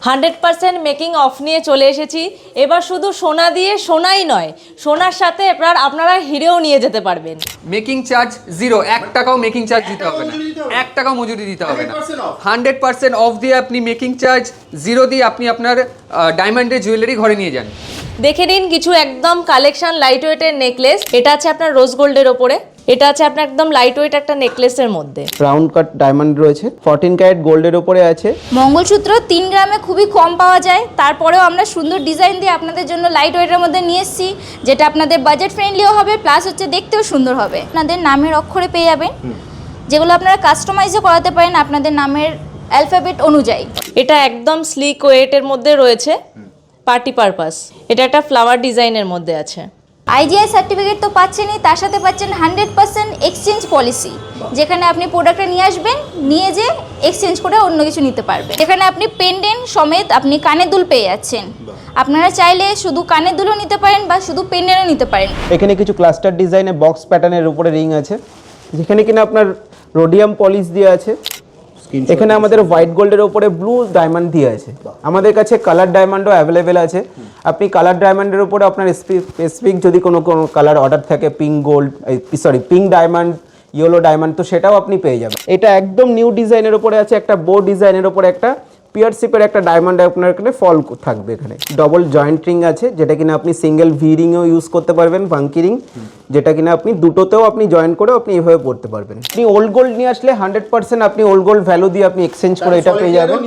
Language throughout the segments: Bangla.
100% মেকিং অফ নিয়ে চলে এসেছি। এবার শুধু সোনা দিয়ে সোনাই নয়, সোনার সাথে আপনারা হিরেও নিয়ে যেতে পারবেন। মেকিং চার্জ 0, 1 টাকাও মেকিং চার্জ দিতে হবে না, 1 টাকাও মজুরি দিতে হবে না। 100% অফ দিয়ে আপনি মেকিং চার্জ 0 দিয়ে আপনি আপনার ডায়মন্ডের জুয়েলারি ঘরে নিয়ে যান। দেখে নিন কিছু একদম কালেকশন লাইট ওয়েটের নেকলেস। এটা আছে আপনার রোজ গোল্ডের ওপরে, এটা আছে আপনার একদম লাইট ওয়েট একটা নেকলেসের মধ্যে। রাউন্ড কাট ডায়মন্ড রয়েছে, 14 ক্যারেট গোল্ডের উপরে আছে। মঙ্গলসূত্র 3 গ্রামে খুবই কম পাওয়া যায়, তারপরেও আমরা সুন্দর ডিজাইন দিয়ে আপনাদের জন্য লাইট ওয়েটের মধ্যে নিয়ে এসেছি, যেটা আপনাদের বাজেট ফ্রেন্ডলিও হবে, প্লাস হচ্ছে দেখতেও সুন্দর হবে। আপনাদের নামের অক্ষরে পেয়ে যাবেন, যেগুলো আপনারা কাস্টমাইজও করাতে পারেন আপনাদের নামের অ্যালফাবেট অনুযায়ী। এটা একদম স্লিক ওয়েটের মধ্যে রয়েছে, পার্টি পারপাস। এটা একটা ফ্লাওয়ার ডিজাইনের মধ্যে আছে। আইজিআই সার্টিফিকেট তো পাচ্ছেনই, তার সাথে পাচ্ছেন 100% এক্সচেঞ্জ পলিসি, যেখানে আপনি প্রোডাক্টটা নিয়ে আসবেন, নিয়ে যে এক্সচেঞ্জ করে অন্য কিছু নিতে পারবেন। এখানে আপনি পেন্ডেন্ট সমেত আপনি কানের দুল পেয়ে যাচ্ছেন। আপনারা চাইলে শুধু কানের দুলও নিতে পারেন বা শুধু পেন্ডেন্টও নিতে পারেন। এখানে কিছু ক্লাস্টার ডিজাইনে বক্স প্যাটার্নের উপরে রিং আছে, যেখানে কিনা আপনার রোডিয়াম পলিশ দিয়ে আছে। এখানে আমাদের হোয়াইট গোল্ডের উপরে ব্লু ডায়মন্ড দিয়ে আছে। আমাদের কাছে কালার ডায়মন্ডও অ্যাভেলেবেল আছে। আপনি কালার ডায়মন্ডের উপরে আপনার স্পেসিফিক যদি কোনো কালার অর্ডার থাকে, পিঙ্ক ডায়মন্ড, ইয়েলো ডায়মন্ড, তো সেটাও আপনি পেয়ে যাবেন। এটা একদম নিউ ডিজাইনের উপরে আছে, একটা বো ডিজাইনের উপরে একটা পিয়ার শিপের একটা ডায়মন্ড আপনার এখানে ফল থাকবে। এখানে ডবল জয়েন্ট রিং আছে, যেটা কিনা আপনি সিঙ্গেল ভি রিংও ইউজ করতে পারবেন, বাঙ্কি রিং, যেটা কিনা আপনি দুটোতেও আপনি জয়েন করে আপনি এইভাবে পড়তে পারবেন। আপনি ওল্ড গোল্ড নিয়ে আসলে 100% আপনি ওল্ড গোল্ড ভ্যালু দিয়ে আপনি এক্সচেঞ্জ করে এটা পেয়ে যাবেন।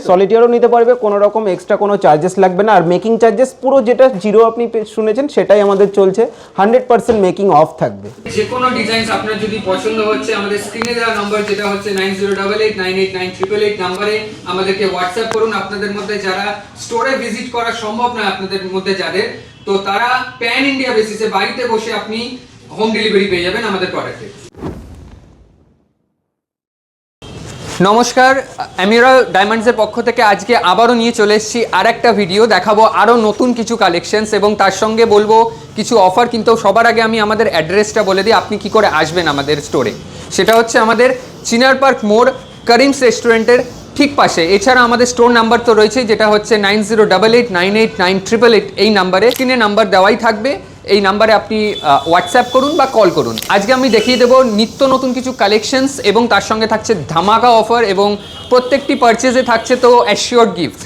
সলিটিয়ারও নিতে পারবে, কোনো রকম এক্সট্রা কোনো চার্জেস লাগবে না। আর মেকিং চার্জেস পুরো যেটা 0 আপনি শুনেছেন সেটাই আমাদের চলছে, 100% মেকিং অফ থাকবে। যে কোনো ডিজাইনস আপনার যদি পছন্দ হচ্ছে, আমাদের স্ক্রিনে দেওয়া নাম্বার যেটা হচ্ছে 9088989888 নাম্বারে আমাদেরকে হোয়াটসঅ্যাপ করুন। আপনাদের মধ্যে যারা স্টোরে ভিজিট করা সম্ভব না আপনাদের মধ্যে যাদের, তো তারা প্যান ইন্ডিয়া বেসিসে বাড়িতে বসে আপনি হোম ডেলিভারি পেয়ে যাবেন আমাদের প্রোডাক্টে। নমস্কার, এমিরাল ডায়মন্ডসের পক্ষ থেকে আজকে আবারও নিয়ে চলে এসেছি আর একটা ভিডিও। দেখাবো আরও নতুন কিছু কালেকশনস এবং তার সঙ্গে বলবো কিছু অফার। কিন্তু সবার আগে আমি আমাদের অ্যাড্রেসটা বলে দিই, আপনি কি করে আসবেন আমাদের স্টোরে। সেটা হচ্ছে আমাদের চিনার পার্ক মোড়, করিমস রেস্টুরেন্টের ঠিক পাশে। এছাড়া আমাদের স্টোর নাম্বার তো রয়েছে, যেটা হচ্ছে 9088989888 এই নাম্বারে, স্ক্রিনে নাম্বার দেওয়াই থাকবে। এই নাম্বারে আপনি হোয়াটসঅ্যাপ করুন বা কল করুন। আজকে আমি দেখিয়ে দেবো নিত্য নতুন কিছু কালেকশনস এবং তার সঙ্গে থাকছে ধামাকা অফার এবং প্রত্যেকটি পারচেজে থাকছে তো অ্যাসিওরড গিফট।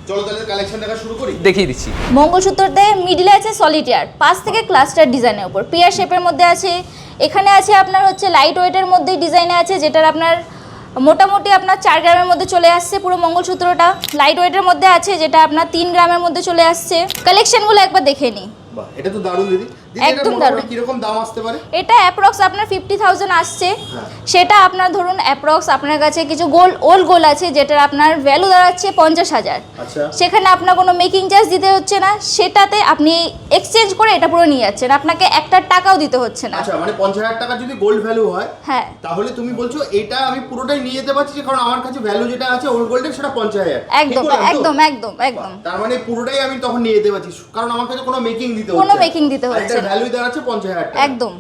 চলো তাহলে কালেকশন দেখা শুরু করি, দেখিয়ে দিচ্ছি। মঙ্গলসূত্রতে মিডলে আছে সলিটিয়ার, পাশ থেকে ক্লাস্টার ডিজাইনের উপর পিয়ার শেপের মধ্যে আছে। এখানে আছে আপনার হচ্ছে লাইট ওয়েটের মধ্যেই ডিজাইনে আছে, যেটার আপনার মোটামুটি আপনার 4 গ্রামের মধ্যে চলে আসছে পুরো মঙ্গলসূত্রটা। লাইট ওয়েটের মধ্যে আছে, যেটা আপনার 3 গ্রামের মধ্যে চলে আসছে। কালেকশনগুলো একবার দেখে নিই। বাহ, এটা তো দারুণ দিদি। একদম দারুণ। কি রকম দাম আসতে পারে? এটা অ্যাপ্রক্স আপনার 50,000 আসছে। সেটা আপনার ধরুন অ্যাপ্রক্স আপনার কাছে কিছু ওল্ড গোল্ড আছে, যেটার আপনার ভ্যালু দাঁড়াচ্ছে 50,000। আচ্ছা, সেখানে আপনার কোনো মেকিং চার্জ দিতে হচ্ছে না, সেটাতে আপনি এক্সচেঞ্জ করে এটা পুরো নিয়ে যাচ্ছেন, আপনাকে একটা টাকাও দিতে হচ্ছে না। আচ্ছা, মানে 50,000 টাকা যদি গোল্ড ভ্যালু হয়, হ্যাঁ, তাহলে তুমি বলছো এটা আমি পুরোটাই নিয়ে যেতে পারছি, কারণ আমার কাছে ভ্যালু যেটা আছে ওল্ড গোল্ডের সেটা 50,000। একদম একদম একদম একদম। তার মানে পুরোটাই আমি তখন নিয়ে যেতে পারছি, কারণ আমার কাছে কোনো মেকিং দিতে হচ্ছে কোনো মেকিং দিতে হচ্ছে না। এটা ভ্যালু দাঁড়াচ্ছে 50,000 টাকা। একদম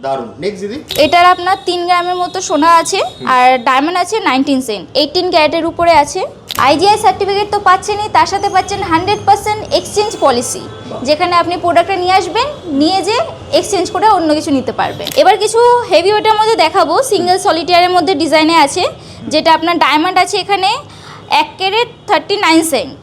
দারুণ। নেক্সট দিদি। এটার আপনার 3 গ্রামের মতো সোনা আছে আর ডায়মন্ড আছে 19 সেন্ট, 18 ক্যারেটের উপরে আছে। আইজিআই সার্টিফিকেট তো পাচ্ছেনই, তার সাথে পাচ্ছেন 100% এক্সচেঞ্জ পলিসি, যেখানে আপনি প্রোডাক্টটা নিয়ে আসবেন, নিয়ে যে এক্সচেঞ্জ করে অন্য কিছু নিতে পারবেন। এবার কিছু হেভি ওয়েটের মধ্যে দেখাবো, সিঙ্গেল সলিটিয়ারের মধ্যে ডিজাইনে আছে, যেটা আপনার ডায়মন্ড আছে এখানে 1 ক্যারেট 39 সেন্ট,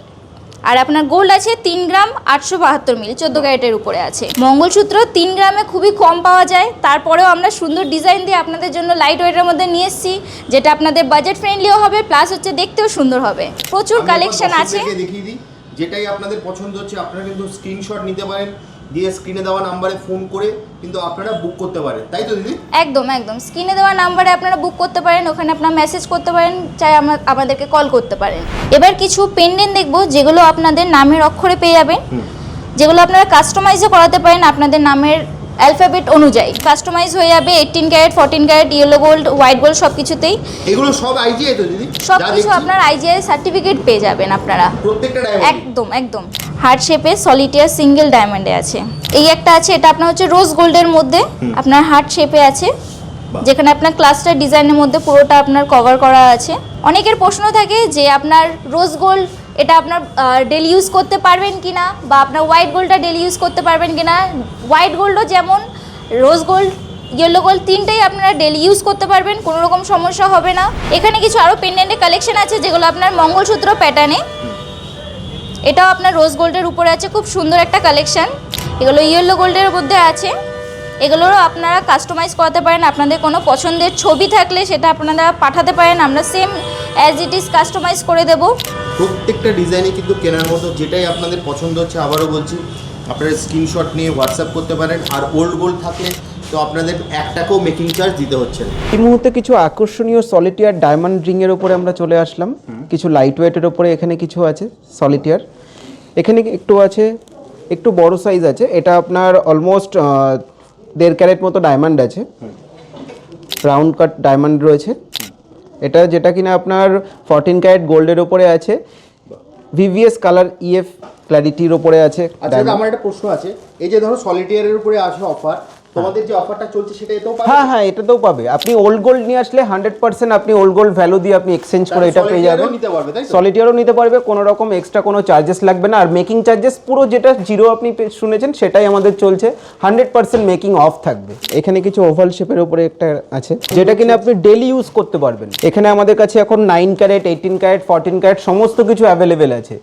আর আপনার গোল্ড আছে 3 গ্রাম 872 মিলি, 14 ক্যারেটের উপরে আছে। মঙ্গলসূত্র 3 গ্রামে খুবই কম পাওয়া যায়, তারপরেও আমরা সুন্দর ডিজাইন দিয়ে আপনাদের জন্য লাইট ওয়েটের মধ্যে নিয়ে এসেছি, যেটা আপনাদের বাজেট ফ্রেন্ডলিও হবে, প্লাস হচ্ছে দেখতেও সুন্দর হবে। প্রচুর কালেকশন আছে। দেখিয়ে দিই, যেটাই আপনাদের পছন্দ হচ্ছে আপনারা কিন্তু স্ক্রিনশট নিতে পারেন, দিয়ে স্ক্রিনে দেওয়া নাম্বারে ফোন করে কিন্তু আপনারা বুক করতে পারেন, তাই তো দিদি? একদম একদম, স্ক্রিনে দেওয়া নাম্বারে আপনারা বুক করতে পারেন, ওখানে আপনারা মেসেজ করতে পারেন, চাই আমাদেরকে কল করতে পারেন। এবার কিছু পেন্ডেন্ট দেখবো, যেগুলো আপনাদের নামের অক্ষরে পেয়ে যাবেন, যেগুলো আপনারা কাস্টমাইজও করাতে পারেন আপনাদের নামের অ্যালফাবেট অনুযায়ী। কাস্টমাইজ হয়ে যাবে 18 carat, 14 carat, yellow gold, white gold, সব কিছুতেই। এগুলো সব আইজিআই তো দিদি? সব কিছু আপনার আইজিআই সার্টিফিকেট পেয়ে যাবেন আপনারা প্রত্যেকটা ডায়মন্ড। একদম একদম। হার্ট শেপে সলিটিয়ার সিঙ্গেল ডায়মন্ডে আছে। এই একটা আছে, এটা আপনার হচ্ছে রোজ গোল্ডের মধ্যে আপনার হার্ট শেপে আছে, যেখানে আপনার ক্লাস্টার ডিজাইনের মধ্যে পুরোটা আপনার কভার করা আছে। অনেকের প্রশ্ন থাকে যে আপনার রোজ গোল্ড এটা আপনার ডেলি ইউজ করতে পারবেন কিনা, বা আপনার হোয়াইট গোল্ডটা ডেলি ইউজ করতে পারবেন কিনা। হোয়াইট গোল্ডও যেমন, রোজ গোল্ড, ইয়েলো গোল্ড তিনটেই আপনারা ডেলি ইউজ করতে পারবেন, কোনো রকম সমস্যা হবে না। এখানে কিছু আরও পেন্ডেন্টের কালেকশন আছে যেগুলো আপনার মঙ্গলসূত্র প্যাটার্নে। এটাও আপনার রোজ গোল্ডের উপরে আছে, খুব সুন্দর একটা কালেকশন। এগুলো ইয়েলো গোল্ডের মধ্যে আছে, এগুলোরও আপনারা কাস্টমাইজ করাতে পারেন। আপনাদের কোনো পছন্দের ছবি থাকলে সেটা আপনারা পাঠাতে পারেন, আমরা same as it is customise করে দেবো। প্রত্যেকটা ডিজাইনই কিন্তু কেনার মতো, যেটাই আপনাদের পছন্দ হচ্ছে আবারও বলছি আপনারা স্ক্রিনশট নিয়ে হোয়াটসঅ্যাপ করতে পারেন। আর ওল্ড গোল্ড থাকলে তো আপনাদের 1 টাকাও মেকিং চার্জ দিতে হচ্ছে না। এই মুহূর্তে কিছু আকর্ষণীয় সলিটিয়ার ডায়মন্ড রিংয়ের ওপরে আমরা চলে আসলাম। কিছু লাইট ওয়েটের ওপরে এখানে কিছু আছে সলিটিয়ার, এখানে একটু আছে, একটু বড় সাইজ আছে। এটা আপনার অলমোস্ট 1.5 ক্যারেট মতো ডায়মন্ড আছে, রাউন্ড কাট ডায়মন্ড রয়েছে। এটা যেটা কিনা আপনার 14 ক্যারেট গোল্ডের ওপরে আছে, ভিভিএস কালার ইএফ ক্ল্যারিটির ওপরে আছে। আচ্ছা দাদা, আমার একটা প্রশ্ন আছে, এই যে ধরো সলিটিয়ারের উপরে আছে অফার, তোমাদের যে অফারটা চলছে সেটা এতেও পাবে? হ্যাঁ হ্যাঁ, এটাতেও পাবে। আপনি ওল্ড গোল্ড নিয়ে আসলে 100% আপনি ওল্ড গোল্ড ভ্যালু দিয়ে আপনি এক্সচেঞ্জ করে এটা পেয়ে যাবেন। সলিটিয়ারও নিতে পারবে, কোনো রকম এক্সট্রা কোনো চার্জেস লাগবে না। আর মেকিং চার্জেস পুরো যেটা জিরো আপনি শুনেছেন সেটাই আমাদের চলছে, 100% মেকিং অফ থাকবে। এখানে কিছু ওভাল শেপের উপরে একটা আছে যেটা কিনা আপনি ডেলি ইউজ করতে পারবেন। এখানে আমাদের কাছে এখন 9 ক্যারেট, 18 ক্যারেট, 14 ক্যারেট সমস্ত কিছু অ্যাভেলেবেল আছে।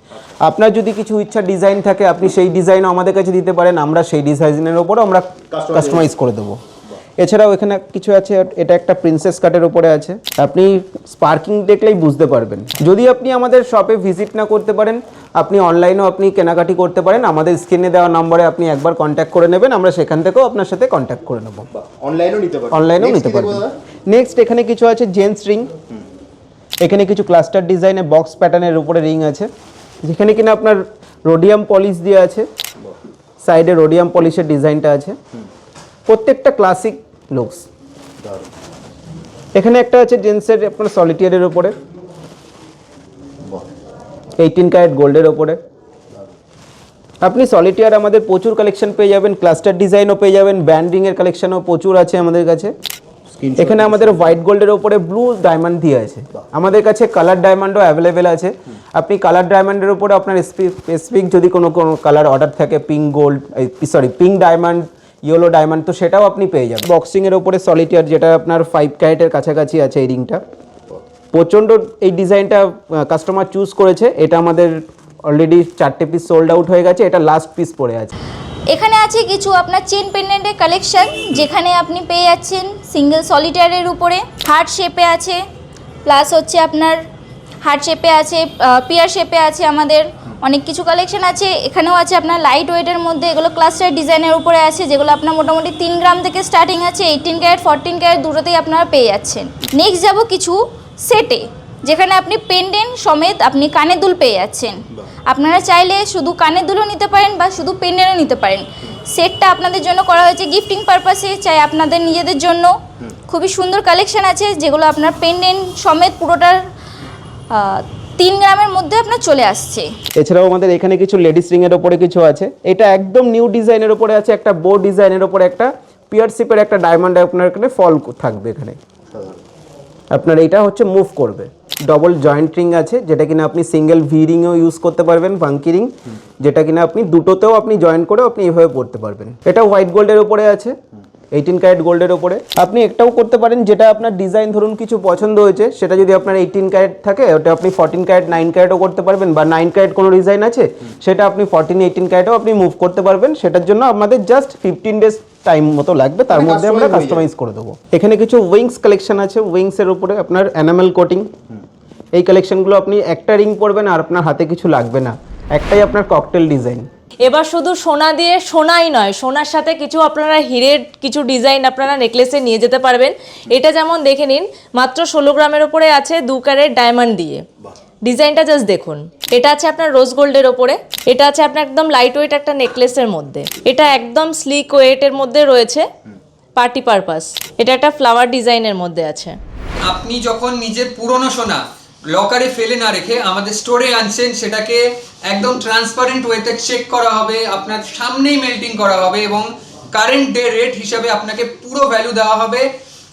আপনার যদি কিছু ইচ্ছা ডিজাইন থাকে আপনি সেই ডিজাইনও আমাদের কাছে দিতে পারেন, আমরা সেই ডিজাইনের ওপরও আমরা কাস্টমাইজ করে দেবো। এছাড়াও এখানে কিছু আছে, এটা একটা প্রিন্সেস কাটের উপরে আছে। আপনি স্পার্কিং দেখলেই বুঝতে পারবেন। যদি আপনি আমাদের শপে ভিজিট না করতে পারেন, আপনি অনলাইনেও আপনি কেনাকাটি করতে পারেন। আমাদের স্ক্রিনে দেওয়া নম্বরে আপনি একবার কন্ট্যাক্ট করে নেবেন, আমরা সেখান থেকেও আপনার সাথে কন্ট্যাক্ট করে নেব। অনলাইনেও নিতে পারবেন। অনলাইনেও নিতে পারবেন। নেক্সট এখানে কিছু আছে জেন্টস রিং। এখানে কিছু ক্লাস্টার ডিজাইনে বক্স প্যাটার্নের উপরে রিং আছে, যেখানে কিনা আপনার রোডিয়াম পলিশ দিয়ে আছে, সাইডে রোডিয়াম পলিশের ডিজাইনটা আছে, প্রত্যেকটা ক্লাসিক লুকস। এখানে একটা আছে জেন্টসের আপনার সলিটিয়ারের উপরে, 18 ক্যারেট গোল্ডের ওপরে। আপনি সলিটিয়ার আমাদের প্রচুর কালেকশন পেয়ে যাবেন, ক্লাস্টার ডিজাইনও পেয়ে যাবেন, ব্যান্ড রিংয়ের কালেকশনও প্রচুর আছে আমাদের কাছে। এখানে আমাদের হোয়াইট গোল্ডের ওপরে ব্লু ডায়মন্ড দিয়ে আছে। আমাদের কাছে কালার ডায়মন্ডও অ্যাভেলেবেল আছে। আপনি কালার ডায়মন্ডের উপরে আপনার স্পেসিফিক যদি কোনো কালার অর্ডার থাকে, pink gold, pink diamond, yellow diamond, তো সেটাও আপনি পেয়ে যাবেন। বক্সিংয়ের ওপরে সলিটিয়ার যেটা আপনার 5 ক্যারেটের কাছাকাছি আছে এই রিংটা। প্রচণ্ড এই ডিজাইনটা কাস্টমার চুজ করেছে। এটা আমাদের অলরেডি 4টে পিস সোল্ড আউট হয়ে গেছে, এটা লাস্ট পিস পড়ে আছে। এখানে আছে কিছু আপনার চেন পেন্ডেন্টের কালেকশন, যেখানে আপনি পেয়ে যাচ্ছেন সিঙ্গেল সলিটারের উপরে, হার্ট শেপে আছে, প্লাস হচ্ছে আপনার হার্ট শেপে আছে, পিয়ার শেপে আছে। আমাদের অনেক কিছু কালেকশন আছে। এখানেও আছে আপনার লাইট ওয়েটের মধ্যে, এগুলো ক্লাস্টার ডিজাইনের উপরে আছে, যেগুলো আপনার মোটামুটি 3 গ্রাম থেকে স্টার্টিং আছে। 18 ক্যারেট, 14 ক্যারেট দুটোতেই আপনারা পেয়ে যাচ্ছেন। নেক্সট যাব কিছু সেটে, যেখানে আপনি পেন্ডেন্ট সমেত আপনি কানের দুল পেয়ে যাচ্ছেন। আপনারা চাইলে শুধু কানের দুলও নিতে পারেন বা শুধু পেন্ডেন্টও নিতে পারেন। সেটটা আপনাদের জন্য করা হয়েছে গিফটিং পারপাসে, চাই আপনাদের নিজেদের জন্য। খুবই সুন্দর কালেকশন আছে, যেগুলো আপনার পেন্ডেন্ট সমেত পুরোটার 3 গ্রামের মধ্যে আপনার চলে আসছে। এছাড়াও আমাদের এখানে কিছু লেডিস রিংয়ের ওপরে কিছু আছে। এটা একদম নিউ ডিজাইনের ওপরে আছে, একটা বো ডিজাইনের ওপরে একটা পিয়ার শেপের একটা ডায়মন্ড আপনার এখানে ফল থাকবে। এখানে আপনার এইটা হচ্ছে মুভ করবে। ডবল জয়েন্ট রিং আছে, যেটা কিনা আপনি সিঙ্গেল ভি রিংও ইউজ করতে পারবেন, বাঙ্কি রিং, যেটা কিনা আপনি দুটোতেও আপনি জয়েন করে আপনি এইভাবে পড়তে পারবেন। এটা হোয়াইট গোল্ডের ওপরে আছে, 18 ক্যারেট গোল্ডের ওপরে। আপনি একটাও করতে পারেন, যেটা আপনার ডিজাইন ধরুন কিছু পছন্দ হয়েছে, সেটা যদি আপনার 18 ক্যারেট থাকে ওটা আপনি 14 ক্যারেট, 9 ক্যারেটও করতে পারবেন, বা 9 ক্যারেট কোনো ডিজাইন আছে সেটা আপনি 14, 18 ক্যারেটও আপনি মুভ করতে পারবেন। সেটার জন্য আমাদের জাস্ট 15 ডেজ টাইম মতো লাগবে, তার মধ্যে আমরা কাস্টমাইজ করে দেবো। এখানে কিছু উইংস কালেকশন আছে, উইংসের উপরে আপনার এনামেল কোটিং। এই কালেকশনগুলো আপনি একটা রিং পরবেন আর আপনার হাতে কিছু লাগবে না, একটাই আপনার ককটেল ডিজাইন। এবার শুধু সোনা দিয়ে সোনাই নয়, সোনার সাথে কিছু আপনারা হিরের কিছু ডিজাইন আপনারা নেকলেসে নিয়ে যেতে পারবেন। এটা যেমন দেখে নিন, মাত্র 16 গ্রামের ওপরে আছে 2 ক্যারেট ডায়মন্ড দিয়ে। ডিজাইনটা জাস্ট দেখুন। এটা আছে আপনার রোজ গোল্ডের ওপরে, এটা আছে আপনার একদম লাইট ওয়েট একটা নেকলেসের মধ্যে, এটা একদম স্লিক ওয়েটের মধ্যে রয়েছে, পার্টি পারপাস। এটা একটা ফ্লাওয়ার ডিজাইনের মধ্যে আছে। আপনি যখন নিজের পুরনো সোনা লকারে ফেলে না রেখে আমাদের স্টোরে আনছেন, সেটাকে একদম ট্রান্সপারেন্ট ওয়েতে চেক করা হবে, আপনার সামনেই মেল্টিং করা হবে এবং কারেন্ট ডে রেট হিসাবে আপনাকে পুরো ভ্যালু দেওয়া হবে।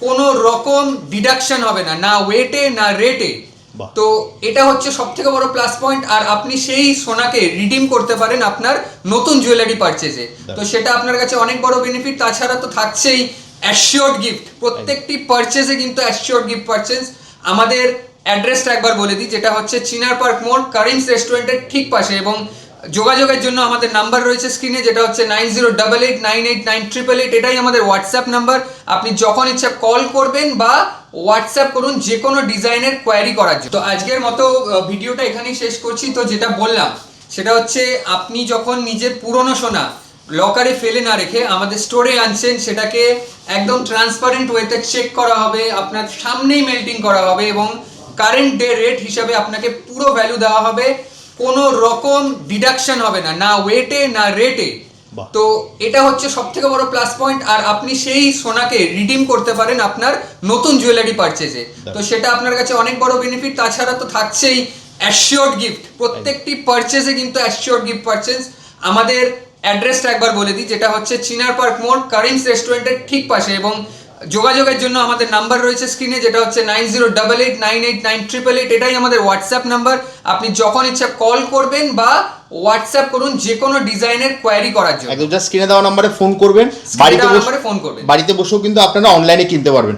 কোনো রকম ডিডাকশন হবে না, না ওয়েটে না রেটে। বাহ। তো এটা হচ্ছে সবথেকে বড় প্লাস পয়েন্ট। আর আপনি সেই সোনাকে রিডিম করতে পারেন আপনার নতুন জুয়েলারি পারচেজে, তো সেটা আপনার কাছে অনেক বড় বেনিফিট। তাছাড়া তো থাকছেই অ্যাসিওর্ড গিফট, প্রত্যেকটি পারচেজে কিন্তু অ্যাসিওর্ড গিফট পারচেজ। আমাদের অ্যাড্রেসটা একবার বলে দিই, যেটা হচ্ছে চিনার পার্ক মোড়, কারিমস রেস্টুরেন্টের ঠিক পাশে। এবং যোগাযোগের জন্য আমাদের নাম্বার রয়েছে স্ক্রিনে, যেটা হচ্ছে 9088989888। এটাই আমাদের হোয়াটসঅ্যাপ নাম্বার। আপনি যখন ইচ্ছা কল করবেন বা হোয়াটসঅ্যাপ করুন যে কোনো ডিজাইনের কোয়ারি করার জন্য। তো আজকের মতো ভিডিওটা এখানেই শেষ করছি। তো যেটা বললাম সেটা হচ্ছে, আপনি যখন নিজের পুরনো সোনা লকারে ফেলে না রেখে আমাদের স্টোরে আনছেন, সেটাকে একদম ট্রান্সপারেন্ট ওয়েতে চেক করা হবে, আপনার সামনেই মেল্টিং করা হবে এবং কারেন্ট ডে রেট হিসাবে আপনাকে পুরো ভ্যালু দেওয়া হবে। কোনো রকম ডিডাকশন হবে না, না ওয়েটে না রেটে। বাহ। তো এটা হচ্ছে সবথেকে বড় প্লাস পয়েন্ট। আর আপনি সেই সোনাকে রিডিম করতে পারেন আপনার নতুন জুয়েলারি পারচেজে, তো সেটা আপনার কাছে অনেক বড় বেনিফিট। তাছাড়া তো থাকছেই অ্যাসিওর্ড গিফট, প্রত্যেকটি পারচেজে কিন্তু অ্যাসিওর্ড গিফট পারচেজ। আমাদের অ্যাড্রেসটা একবার বলে দিই, যেটা হচ্ছে চিনার পার্ক মোড়, কারিমস রেস্টুরেন্টের ঠিক পাশে। এবং যোগাযোগের জন্য আমাদের নাম্বার রয়েছে স্ক্রিনে, যেটা হচ্ছে 9088989888। এটাই আমাদের হোয়াটসঅ্যাপ নাম্বার। আপনি যখন ইচ্ছা কল করবেন বা হোয়াটসঅ্যাপ করুন যে কোনো ডিজাইনের কোয়ারি করার জন্য। একদম জাস্ট স্ক্রিনে দেওয়া নম্বরে ফোন করবেন, স্ক্রিনে দেওয়া নম্বরে ফোন করবেন। বাড়িতে বসেও কিন্তু আপনারা অনলাইনে কিনতে পারবেন।